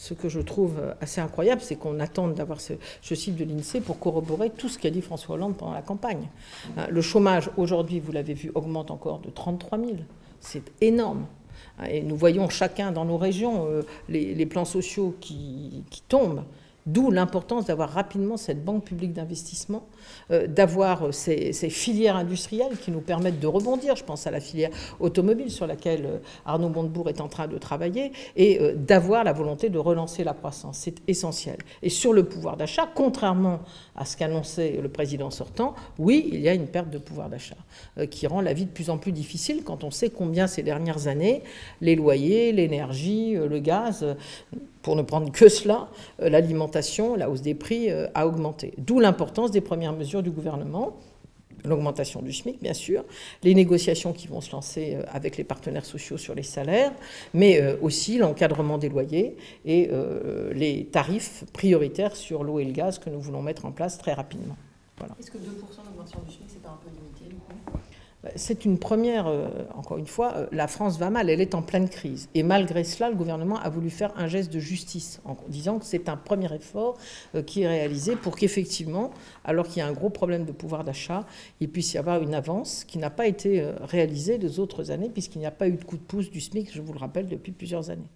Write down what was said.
Ce que je trouve assez incroyable, c'est qu'on attende d'avoir ce chiffre de l'INSEE pour corroborer tout ce qu'a dit François Hollande pendant la campagne. Le chômage, aujourd'hui, vous l'avez vu, augmente encore de 33 000. C'est énorme. Et nous voyons chacun dans nos régions les plans sociaux qui tombent. D'où l'importance d'avoir rapidement cette banque publique d'investissement, d'avoir ces filières industrielles qui nous permettent de rebondir. Je pense à la filière automobile sur laquelle Arnaud Montebourg est en train de travailler, et d'avoir la volonté de relancer la croissance. C'est essentiel. Et sur le pouvoir d'achat, contrairement à ce qu'annonçait le président sortant, oui, il y a une perte de pouvoir d'achat qui rend la vie de plus en plus difficile quand on sait combien ces dernières années, les loyers, l'énergie, le gaz, pour ne prendre que cela, l'alimentation, la hausse des prix a augmenté. D'où l'importance des premières mesures du gouvernement, l'augmentation du SMIC bien sûr, les négociations qui vont se lancer avec les partenaires sociaux sur les salaires, mais aussi l'encadrement des loyers et les tarifs prioritaires sur l'eau et le gaz que nous voulons mettre en place très rapidement. Voilà. Est-ce que 2% d'augmentation du SMIC, c'est pas un peu limité du coup ? C'est une première, encore une fois, la France va mal, elle est en pleine crise. Et malgré cela, le gouvernement a voulu faire un geste de justice en disant que c'est un premier effort qui est réalisé pour qu'effectivement, alors qu'il y a un gros problème de pouvoir d'achat, il puisse y avoir une avance qui n'a pas été réalisée des autres années puisqu'il n'y a pas eu de coup de pouce du SMIC, je vous le rappelle, depuis plusieurs années.